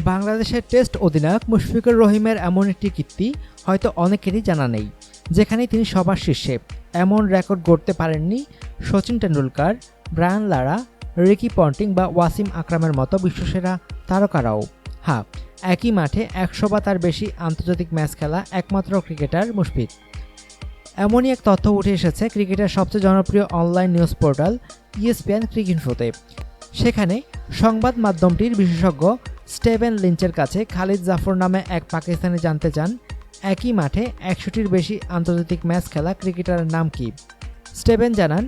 বাংলাদেশের টেস্ট অধিনায়ক মুশফিকুর রহিমের এমন একটি কীর্তি হয়তো অনেকেরই জানা নেই, যেখানে তিনি সবার শীর্ষে। এমন রেকর্ড গড়তে পারেননি Sachin Tendulkar, Brian Lara, Ricky Ponting বা ওয়াসিম আকরামের মতো বিশ্বসেরা তারকারাও। হ্যাঁ, একই মাঠে ১০০ বা তার বেশি আন্তর্জাতিক ম্যাচ খেলা একমাত্র ক্রিকেটার মুশফিক। এমনই এক তথ্য উঠে এসেছে ক্রিকেটের সবচেয়ে জনপ্রিয় অনলাইন নিউজ পোর্টাল ESPN ক্রিকইনফোতে। সেখানে সংবাদ মাধ্যমটির বিশেষজ্ঞ স্টেভেন লিঞ্চের কাছে খালিদ জাফর নামে এক পাকিস্তানি জানতে চান, একই মাঠে ১০০টির বেশি আন্তর্জাতিক ম্যাচ খেলা ক্রিকেটারের নাম কি। স্টেভেন জানান,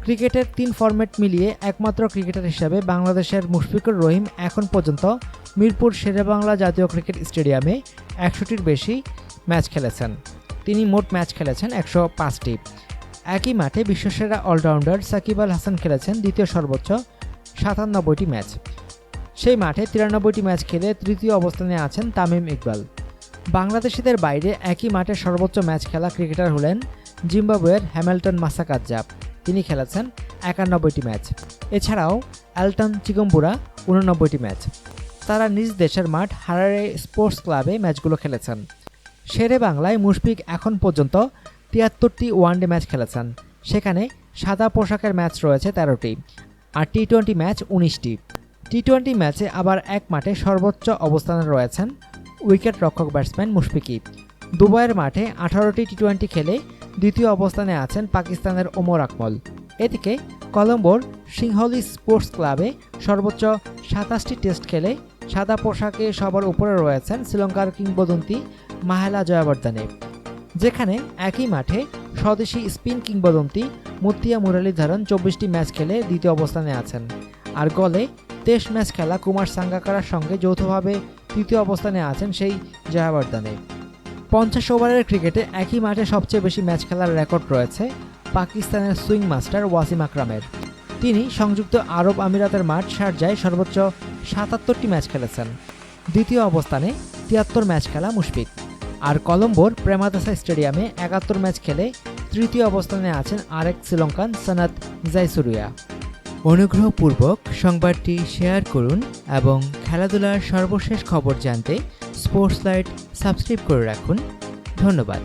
ক্রিকেটের ৩ ফরম্যাট মিলিয়ে একমাত্র ক্রিকেটার হিসেবে বাংলাদেশের মুশফিকুর রহিম এখন পর্যন্ত মিরপুর শেরেবাংলা জাতীয় ক্রিকেট স্টেডিয়ামে ১০০টির বেশি ম্যাচ খেলেছেন। তিনি মোট ম্যাচ খেলেছেন ১০৫টি। একই মাঠে বিশ্বসেরা অলরাউন্ডার সাকিব আল হাসান খেলেছেন দ্বিতীয় সর্বোচ্চ ৯৭টি ম্যাচ। সেই মাঠে ৯৩টি ম্যাচ খেলে তৃতীয় অবস্থানে আছেন তামিম ইকবাল। বাংলাদেশিদের বাইরে একই মাঠে সর্বোচ্চ ম্যাচ খেলা ক্রিকেটার হলেন জিম্বাবুয়ের হ্যামিল্টন মাসাকাদজা। তিনি খেলেছেন ৯১টি ম্যাচ। এছাড়াও অ্যালটন চিগম্বুরা ৮৯টি ম্যাচ। তারা নিজ দেশের মাঠ হারারে স্পোর্টস ক্লাবে ম্যাচগুলো খেলেছেন। শেরে বাংলায় মুশফিক এখন পর্যন্ত ৭৩টি ওয়ানডে ম্যাচ খেলেছেন। সেখানে সাদা পোশাকের ম্যাচ রয়েছে ১৩টি, আর টি-২০ ম্যাচ ১৯টি। টি-২০ ম্যাচে আবার এক মাঠে সর্বোচ্চ অবস্থানে রয়েছেন উইকেট রক্ষক ব্যাটসম্যান মুশফিকই। দুবাইয়ের মাঠে ১৮টি টি-২০ খেলে দ্বিতীয় অবস্থানে আছেন পাকিস্তানের ওমর আকমল। এদিকে কলম্বোর সিংহলি স্পোর্টস ক্লাবে সর্বোচ্চ ২৭টি টেস্ট খেলে সাদা পোশাকে সবার উপরে রয়েছেন শ্রীলঙ্কার কিংবদন্তি মাহেলা জয়াবর্ধনে। যেখানে একই মাঠে স্বদেশি স্পিন কিংবদন্তি মুত্তিয়া মুরালীধরন ২৪টি ম্যাচ খেলে দ্বিতীয় অবস্থানে আছেন। আর গলে ২৩ ম্যাচ খেলা কুমার সাঙ্গাকারার সঙ্গে যৌথভাবে তৃতীয় অবস্থানে আছেন সেই জয়াবর্ধনে। ৫০ ওভারের ক্রিকেটে একই মাঠে সবচেয়ে বেশি ম্যাচ খেলার রেকর্ড রয়েছে পাকিস্তানের সুইং মাস্টার ওয়াসিম আকরামের। তিনি সংযুক্ত আরব আমিরাতের মাঠ শারজায় সর্বোচ্চ ৭৭টি ম্যাচ খেলেছেন। দ্বিতীয় অবস্থানে ৭৩ ম্যাচ খেলা মুশফিক। আর কলম্বোর প্রেমাদাসা স্টেডিয়ামে ৭১ ম্যাচ খেলে তৃতীয় অবস্থানে আছেন আরেক শ্রীলঙ্কান সনাত জয়সুরিয়া। অনুগ্রহপূর্বক সংবাদটি শেয়ার করুন এবং খেলাধুলার সর্বশেষ খবর জানতে স্পোর্টস লাইট সাবস্ক্রাইব করে রাখুন। ধন্যবাদ।